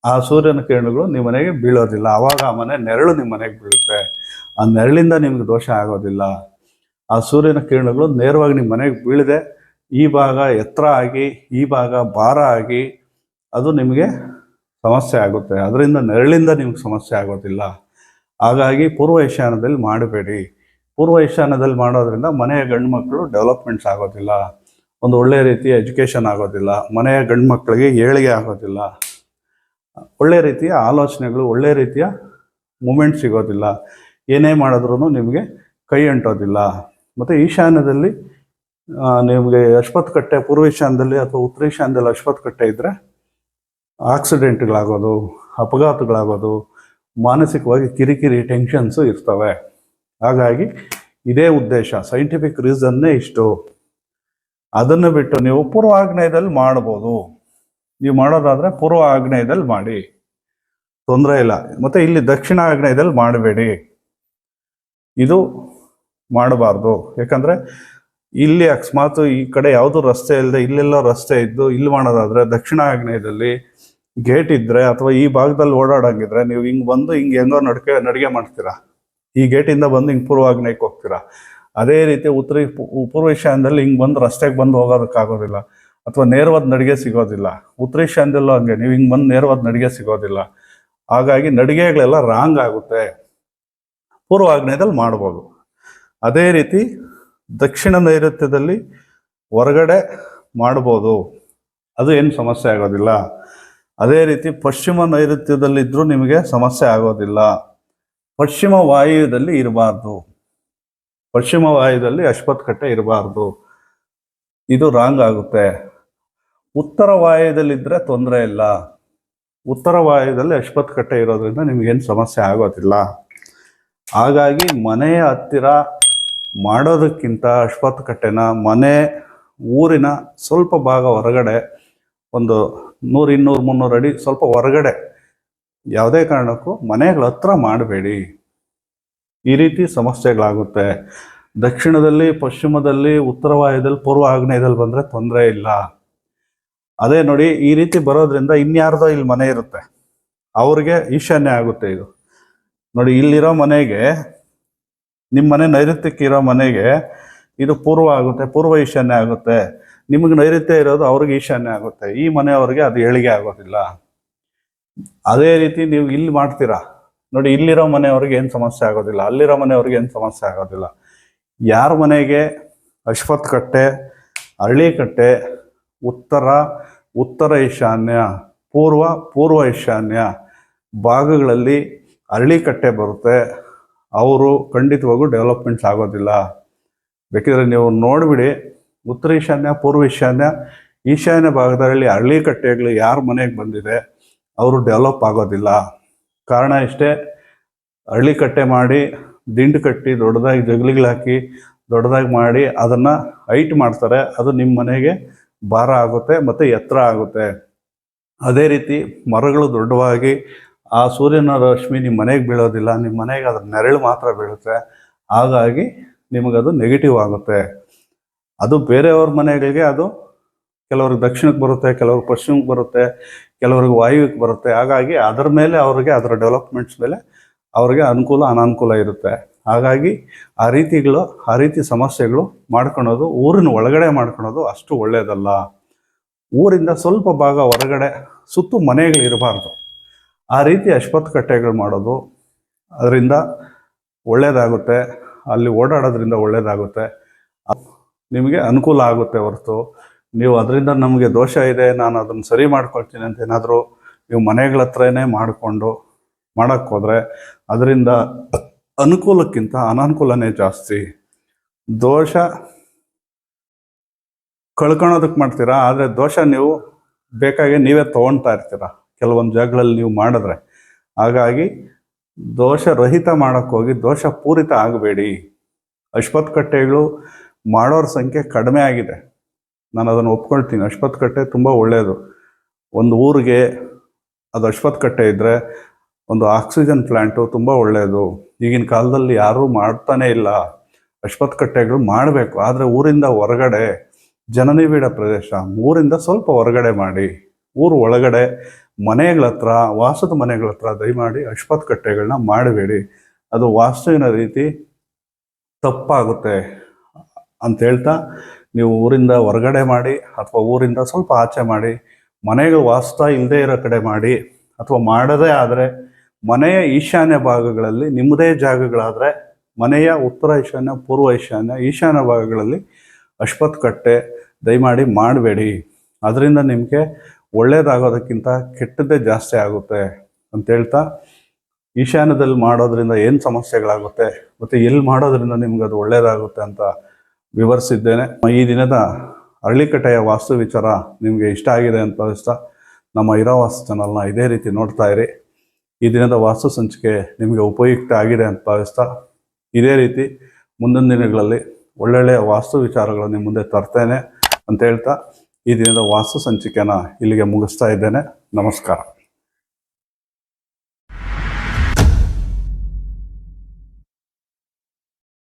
ಆ ಸೂರ್ಯನ ಕಿರಣಗಳು ನಿಮ್ಮ ಮನೆಗೆ ಬೀಳೋದಿಲ್ಲ, ಆವಾಗ ಆ ಮನೆ ನೆರಳು ನಿಮ್ಮ ಮನೆಗೆ ಬೀಳುತ್ತೆ. ಆ ನೆರಳಿಂದ ನಿಮಗೆ ದೋಷ ಆಗೋದಿಲ್ಲ. ಆ ಸೂರ್ಯನ ಕಿರಣಗಳು ನೇರವಾಗಿ ನಿಮ್ಮ ಮನೆಗೆ ಬೀಳದೆ ಈ ಭಾಗ ಎತ್ತರ ಆಗಿ ಈ ಭಾಗ ಭಾರ ಆಗಿ ಅದು ನಿಮಗೆ ಸಮಸ್ಯೆ ಆಗುತ್ತೆ. ಅದರಿಂದ ನೆರಳಿಂದ ನಿಮ್ಗೆ ಸಮಸ್ಯೆ ಆಗೋದಿಲ್ಲ. ಹಾಗಾಗಿ ಪೂರ್ವ ಈಶಾನ್ಯದಲ್ಲಿ ಮಾಡಬೇಡಿ. ಪೂರ್ವ ಈಶಾನ್ಯದಲ್ಲಿ ಮಾಡೋದ್ರಿಂದ ಮನೆಯ ಗಂಡು ಮಕ್ಕಳು ಡೆವಲಪ್ಮೆಂಟ್ಸ್ ಆಗೋದಿಲ್ಲ, ಒಂದು ಒಳ್ಳೆಯ ರೀತಿಯ ಎಜುಕೇಷನ್ ಆಗೋದಿಲ್ಲ, ಮನೆಯ ಗಂಡು ಮಕ್ಕಳಿಗೆ ಏಳಿಗೆ ಆಗೋದಿಲ್ಲ, ಒಳ್ಳೆಯ ರೀತಿಯ ಆಲೋಚನೆಗಳು, ಒಳ್ಳೆಯ ರೀತಿಯ ಮೂಮೆಂಟ್ ಸಿಗೋದಿಲ್ಲ, ಏನೇ ಮಾಡಿದ್ರೂ ನಿಮಗೆ ಕೈ ಅಂಟೋದಿಲ್ಲ. ಮತ್ತು ಈಶಾನ್ಯದಲ್ಲಿ ನಿಮಗೆ ಅಶ್ವತ್ಥ ಕಟ್ಟೆ ಪೂರ್ವ ಈಶಾನ್ಯದಲ್ಲಿ ಅಥವಾ ಉತ್ತರ ಈಶಾನ್ಯದಲ್ಲಿ ಅಶ್ವತ್ಥ ಕಟ್ಟೆ ಇದ್ದರೆ ಆಕ್ಸಿಡೆಂಟ್ಗಳಾಗೋದು, ಅಪಘಾತಗಳಾಗೋದು, ಮಾನಸಿಕವಾಗಿ ಕಿರಿಕಿರಿ ಟೆನ್ಷನ್ಸು ಇರ್ತವೆ. ಹಾಗಾಗಿ ಇದೇ ಉದ್ದೇಶ, ಸೈಂಟಿಫಿಕ್ ರೀಸನ್ನೇ ಇಷ್ಟು. ಅದನ್ನು ಬಿಟ್ಟು ನೀವು ಪೂರ್ವ ಆಗ್ನೇಯದಲ್ಲಿ ಮಾಡ್ಬೋದು. ನೀವು ಮಾಡೋದಾದರೆ ಪೂರ್ವ ಆಗ್ನೇಯದಲ್ಲಿ ಮಾಡಿ, ತೊಂದರೆ ಇಲ್ಲ. ಮತ್ತು ಇಲ್ಲಿ ದಕ್ಷಿಣ ಆಗ್ನೇಯದಲ್ಲಿ ಮಾಡಬೇಡಿ, ಇದು ಮಾಡಬಾರ್ದು. ಯಾಕಂದರೆ ಇಲ್ಲಿ ಅಕಸ್ಮಾತ್ ಈ ಕಡೆ ಯಾವುದು ರಸ್ತೆ ಇಲ್ಲದೆ ಇಲ್ಲೆಲ್ಲ ರಸ್ತೆ ಇದ್ದು ಇಲ್ಲಿ ಮಾಡೋದಾದರೆ ದಕ್ಷಿಣ ಆಗ್ನೇಯದಲ್ಲಿ ಗೇಟ್ ಇದ್ದರೆ ಅಥವಾ ಈ ಭಾಗದಲ್ಲಿ ಓಡಾಡಂಗಿದ್ರೆ ನೀವು ಹಿಂಗೆ ಬಂದು ಹಿಂಗೆ ಹೆಂಗೋ ನಡಿಗೆ ಮಾಡ್ತೀರಾ. ಈ ಗೇಟಿಂದ ಬಂದು ಹಿಂಗೆ ಪೂರ್ವ ಆಗ್ನೇಯಕ್ಕೆ ಹೋಗ್ತೀರಾ. ಅದೇ ರೀತಿ ಪೂರ್ವ ಈಶಾನ್ಯದಲ್ಲಿ ಹಿಂಗೆ ಬಂದು ರಸ್ತೆಗೆ ಬಂದು ಹೋಗೋದಕ್ಕಾಗೋದಿಲ್ಲ, ಅಥವಾ ನೇರವಾದ ನಡಿಗೆ ಸಿಗೋದಿಲ್ಲ. ಉತ್ತರ ಈಶಾನ್ಯದಲ್ಲೂ ಹಂಗೆ, ನೀವು ಹಿಂಗೆ ಬಂದು ನೇರವಾದ ನಡಿಗೆ ಸಿಗೋದಿಲ್ಲ. ಹಾಗಾಗಿ ನಡಿಗೆಗಳೆಲ್ಲ ರಾಂಗ್ ಆಗುತ್ತೆ. ಪೂರ್ವ ಆಗ್ನೇಯದಲ್ಲಿ ಮಾಡ್ಬೋದು. ಅದೇ ರೀತಿ ದಕ್ಷಿಣ ನೈಋತ್ಯದಲ್ಲಿ ಹೊರಗಡೆ ಮಾಡ್ಬೋದು, ಅದು ಏನು ಸಮಸ್ಯೆ ಆಗೋದಿಲ್ಲ. ಅದೇ ರೀತಿ ಪಶ್ಚಿಮ ನೈಋತ್ಯದಲ್ಲಿದ್ದರೂ ನಿಮಗೆ ಸಮಸ್ಯೆ ಆಗೋದಿಲ್ಲ. ಪಶ್ಚಿಮ ವಾಯುವ್ಯದಲ್ಲಿ ಇರಬಾರ್ದು, ಪಶ್ಚಿಮ ವಾಯುವ್ಯದಲ್ಲಿ ಅಶ್ವತ್ಥ ಕಟ್ಟೆ ಇರಬಾರ್ದು, ಇದು ರಾಂಗ್ ಆಗುತ್ತೆ. ಉತ್ತರ ವಾಯುವ್ಯದಲ್ಲಿದ್ದರೆ ತೊಂದರೆ ಇಲ್ಲ. ಉತ್ತರ ವಾಯುವ್ಯದಲ್ಲಿ ಅಶ್ವತ್ಥ ಕಟ್ಟೆ ಇರೋದ್ರಿಂದ ನಿಮಗೇನು ಸಮಸ್ಯೆ ಆಗೋದಿಲ್ಲ. ಹಾಗಾಗಿ ಮನೆಯ ಹತ್ತಿರ ಮಾಡೋದಕ್ಕಿಂತ ಅಶ್ವತ್ಥ ಕಟ್ಟೆನ ಊರಿನ ಸ್ವಲ್ಪ ಭಾಗ ಹೊರಗಡೆ, ಒಂದು 100, 200, 300 ಅಡಿ ಸ್ವಲ್ಪ ಹೊರಗಡೆ, ಯಾವುದೇ ಕಾರಣಕ್ಕೂ ಮನೆಗಳ ಹತ್ರ ಮಾಡಬೇಡಿ. ಈ ರೀತಿ ಸಮಸ್ಯೆಗಳಾಗುತ್ತೆ. ದಕ್ಷಿಣದಲ್ಲಿ, ಪಶ್ಚಿಮದಲ್ಲಿ, ಉತ್ತರ ವಾಯುವ್ಯದಲ್ಲಿ, ಪೂರ್ವ ಆಗ್ನೇಯದಲ್ಲಿ ಬಂದರೆ ತೊಂದರೆ ಇಲ್ಲ. ಅದೇ ನೋಡಿ, ಈ ರೀತಿ ಬರೋದ್ರಿಂದ ಇನ್ಯಾರ್ದೋ ಇಲ್ಲಿ ಮನೆ ಇರುತ್ತೆ, ಅವ್ರಿಗೆ ಈಶಾನ್ಯ ಆಗುತ್ತೆ. ಇದು ನೋಡಿ, ಇಲ್ಲಿರೋ ಮನೆಗೆ, ನಿಮ್ಮ ಮನೆ ನೈಋತ್ಯಕ್ಕೆ ಇರೋ ಮನೆಗೆ ಇದು ಪೂರ್ವ ಆಗುತ್ತೆ, ಪೂರ್ವ ಈಶಾನ್ಯ ಆಗುತ್ತೆ. ನಿಮಗೆ ನೈಋತ್ಯ ಇರೋದು ಅವ್ರಿಗೆ ಈಶಾನ್ಯ ಆಗುತ್ತೆ. ಈ ಮನೆಯವ್ರಿಗೆ ಅದು ಏಳಿಗೆ ಆಗೋದಿಲ್ಲ. ಅದೇ ರೀತಿ ನೀವು ಇಲ್ಲಿ ಮಾಡ್ತೀರಾ ನೋಡಿ, ಇಲ್ಲಿರೋ ಮನೆಯವ್ರಿಗೆ ಏನು ಸಮಸ್ಯೆ ಆಗೋದಿಲ್ಲ, ಅಲ್ಲಿರೋ ಮನೆಯವ್ರಿಗೆ ಏನು ಸಮಸ್ಯೆ ಆಗೋದಿಲ್ಲ. ಯಾರ ಮನೆಗೆ ಅಶ್ವತ್ಥ ಕಟ್ಟೆ, ಅರಳಿಕಟ್ಟೆ, ಉತ್ತರ ಈಶಾನ್ಯ, ಪೂರ್ವ ಈಶಾನ್ಯ ಭಾಗಗಳಲ್ಲಿ ಅರಳಿಕಟ್ಟೆ ಬರುತ್ತೆ, ಅವರು ಖಂಡಿತವಾಗೂ ಡೆವಲಪ್ಮೆಂಟ್ಸ್ ಆಗೋದಿಲ್ಲ. ಬೇಕಿದ್ರೆ ನೀವು ನೋಡಿಬಿಡಿ, ಉತ್ತರ ಈಶಾನ್ಯ, ಪೂರ್ವ ಈಶಾನ್ಯ ಭಾಗದಲ್ಲಿ ಅರಳಿಕಟ್ಟೆಗಳು ಯಾರ ಮನೆಗೆ ಬಂದಿದೆ ಅವರು ಡೆವಲಪ್ ಆಗೋದಿಲ್ಲ. ಕಾರಣ ಇಷ್ಟೇ, ಅರಳಿಕಟ್ಟೆ ಮಾಡಿ ದಿಂಡು ಕಟ್ಟಿ ದೊಡ್ಡದಾಗಿ ಜಗಲಿಗಳಾಕಿ ದೊಡ್ಡದಾಗಿ ಮಾಡಿ ಅದನ್ನು ಹೈಟ್ ಮಾಡ್ತಾರೆ. ಅದು ನಿಮ್ಮ ಮನೆಗೆ ಭಾರ ಆಗುತ್ತೆ ಮತ್ತು ಎತ್ತರ ಆಗುತ್ತೆ. ಅದೇ ರೀತಿ ಮರಗಳು ದೊಡ್ಡವಾಗಿ ಆ ಸೂರ್ಯನ ರಶ್ಮಿ ನಿಮ್ಮ ಮನೆಗೆ ಬೀಳೋದಿಲ್ಲ, ನಿಮ್ಮ ಮನೆಗೆ ಅದ್ರ ನೆರಳು ಮಾತ್ರ ಬೀಳುತ್ತೆ. ಹಾಗಾಗಿ ನಿಮಗದು ನೆಗೆಟಿವ್ ಆಗುತ್ತೆ. ಅದು ಬೇರೆಯವ್ರ ಮನೆಗಳಿಗೆ ಅದು ಕೆಲವ್ರಿಗೆ ದಕ್ಷಿಣಕ್ಕೆ ಬರುತ್ತೆ, ಕೆಲವ್ರಿಗೆ ಪಶ್ಚಿಮಕ್ಕೆ ಬರುತ್ತೆ, ಕೆಲವ್ರಿಗೆ ವಾಯುವ್ಯಕ್ಕೆ ಬರುತ್ತೆ. ಹಾಗಾಗಿ ಅದರ ಮೇಲೆ ಅವ್ರಿಗೆ, ಅದರ ಡೆವಲಪ್ಮೆಂಟ್ಸ್ ಮೇಲೆ ಅವ್ರಿಗೆ ಅನುಕೂಲ ಅನಾನುಕೂಲ ಇರುತ್ತೆ. ಹಾಗಾಗಿ ಆ ರೀತಿ ಸಮಸ್ಯೆಗಳು ಮಾಡ್ಕೊಳೋದು, ಊರಿನ ಒಳಗಡೆ ಮಾಡ್ಕೊಳೋದು ಅಷ್ಟು ಒಳ್ಳೆಯದಲ್ಲ. ಊರಿಂದ ಸ್ವಲ್ಪ ಭಾಗ ಹೊರಗಡೆ ಸುತ್ತು ಮನೆಗಳು ಇರಬಾರ್ದು. ಆ ರೀತಿ ಅಶ್ವತ್ಥ ಕಟ್ಟೆಗಳು ಮಾಡೋದು, ಅದರಿಂದ ಒಳ್ಳೆಯದಾಗುತ್ತೆ. ಅಲ್ಲಿ ಓಡಾಡೋದ್ರಿಂದ ಒಳ್ಳೆಯದಾಗುತ್ತೆ, ನಿಮಗೆ ಅನುಕೂಲ ಆಗುತ್ತೆ ಹೊರತು ನೀವು ಅದರಿಂದ ನಮಗೆ ದೋಷ ಇದೆ, ನಾನು ಅದನ್ನು ಸರಿ ಮಾಡ್ಕೊಳ್ತೀನಿ ಅಂತ ಏನಾದರೂ ನೀವು ಮನೆಗಳ ಹತ್ರನೇ ಮಾಡೋಕ್ಕೆ ಹೋದರೆ ಅದರಿಂದ ಅನುಕೂಲಕ್ಕಿಂತ ಅನಾನುಕೂಲನೇ ಜಾಸ್ತಿ. ದೋಷ ಕಳ್ಕೊಳೋದಕ್ಕೆ ಮಾಡ್ತೀರಾ, ಆದರೆ ದೋಷ ನೀವು ಬೇಕಾಗಿ ನೀವೇ ತೊಗೊಳ್ತಾ ಇರ್ತೀರ ಕೆಲವೊಂದು ಜಾಗಗಳಲ್ಲಿ ನೀವು ಮಾಡಿದ್ರೆ. ಹಾಗಾಗಿ ದೋಷರಹಿತ ಮಾಡೋಕ್ಕೋಗಿ ದೋಷ ಪೂರಿತ ಆಗಬೇಡಿ. ಅಶ್ವತ್ಥ ಕಟ್ಟೆಗಳು ಮಾಡೋರ ಸಂಖ್ಯೆ ಕಡಿಮೆ ಆಗಿದೆ, ನಾನು ಅದನ್ನು ಒಪ್ಕೊಳ್ತೀನಿ. ಅಶ್ವತ್ಥ ಕಟ್ಟೆ ತುಂಬ ಒಳ್ಳೆಯದು. ಒಂದು ಊರಿಗೆ ಅದು ಅಶ್ವತ್ಥ ಕಟ್ಟೆ ಇದ್ದರೆ ಒಂದು ಆಕ್ಸಿಜನ್ ಪ್ಲ್ಯಾಂಟು ತುಂಬ ಒಳ್ಳೆಯದು. ಈಗಿನ ಕಾಲದಲ್ಲಿ ಯಾರೂ ಮಾಡ್ತಾನೇ ಇಲ್ಲ. ಅಶ್ವತ್ಥ ಕಟ್ಟೆಗಳು ಮಾಡಬೇಕು, ಆದರೆ ಊರಿಂದ ಹೊರಗಡೆ, ಜನನಿಬಿಡ ಪ್ರದೇಶ, ಊರಿಂದ ಸ್ವಲ್ಪ ಹೊರಗಡೆ ಮಾಡಿ. ಊರು ಒಳಗಡೆ ಮನೆಗಳ ಹತ್ರ, ವಾಸದ ಮನೆಗಳ ಹತ್ರ ದಯಮಾಡಿ ಅಶ್ವತ್ಥ ಕಟ್ಟೆಗಳನ್ನ ಮಾಡಬೇಡಿ. ಅದು ವಾಸ್ತುವಿನ ರೀತಿ ತಪ್ಪಾಗುತ್ತೆ ಅಂತ ಹೇಳ್ತಾ, ನೀವು ಊರಿಂದ ಹೊರಗಡೆ ಮಾಡಿ ಅಥವಾ ಊರಿಂದ ಸ್ವಲ್ಪ ಆಚೆ ಮಾಡಿ, ಮನೆಗಳು ವಾಸ್ತ ಇಲ್ಲದೇ ಇರೋ ಕಡೆ ಮಾಡಿ, ಅಥವಾ ಮಾಡದೇ ಆದರೆ ಮನೆಯ ಈಶಾನ್ಯ ಭಾಗಗಳಲ್ಲಿ ನಿಮ್ಮದೇ ಜಾಗಗಳಾದರೆ ಮನೆಯ ಉತ್ತರ ಈಶಾನ್ಯ, ಪೂರ್ವ ಈಶಾನ್ಯ ಭಾಗಗಳಲ್ಲಿ ಅಶ್ವತ್ಥ ಕಟ್ಟೆ ದಯಮಾಡಿ ಮಾಡಬೇಡಿ. ಅದರಿಂದ ನಿಮಗೆ ಒಳ್ಳೆಯದಾಗೋದಕ್ಕಿಂತ ಕೆಟ್ಟದ್ದೇ ಜಾಸ್ತಿ ಆಗುತ್ತೆ ಅಂತ ಹೇಳ್ತಾ, ಈಶಾನ್ಯದಲ್ಲಿ ಮಾಡೋದ್ರಿಂದ ಏನು ಸಮಸ್ಯೆಗಳಾಗುತ್ತೆ ಮತ್ತು ಎಲ್ಲಿ ಮಾಡೋದ್ರಿಂದ ನಿಮ್ಗೆ ಅದು ಒಳ್ಳೆಯದಾಗುತ್ತೆ ಅಂತ ವಿವರಿಸಿದ್ದೇನೆ. ಈ ದಿನದ ಅರಳಿಕಟ್ಟೆಯ ವಾಸ್ತು ವಿಚಾರ ನಿಮಗೆ ಇಷ್ಟ ಆಗಿದೆ ಅಂತ ಭಾವಿಸ್ತಾ, ನಮ್ಮ ಇರೋ ವಾಸ್ತು ಚಾನಲ್ನ ಇದೇ ರೀತಿ ನೋಡ್ತಾ ಇರಿ. ಈ ದಿನದ ವಾಸ್ತು ಸಂಚಿಕೆ ನಿಮಗೆ ಉಪಯುಕ್ತ ಆಗಿದೆ ಅಂತ ಭಾವಿಸ್ತಾ, ಇದೇ ರೀತಿ ಮುಂದಿನ ದಿನಗಳಲ್ಲಿ ಒಳ್ಳೊಳ್ಳೆಯ ವಾಸ್ತು ವಿಚಾರಗಳನ್ನು ನಿಮ್ಮ ಮುಂದೆ ತರ್ತೇನೆ ಅಂತ ಹೇಳ್ತಾ ಈ ದಿನದ ವಾಸ್ತು ಸಂಚಿಕೆನ ಇಲ್ಲಿಗೆ ಮುಗಿಸ್ತಾ ಇದ್ದೇನೆ. ನಮಸ್ಕಾರ.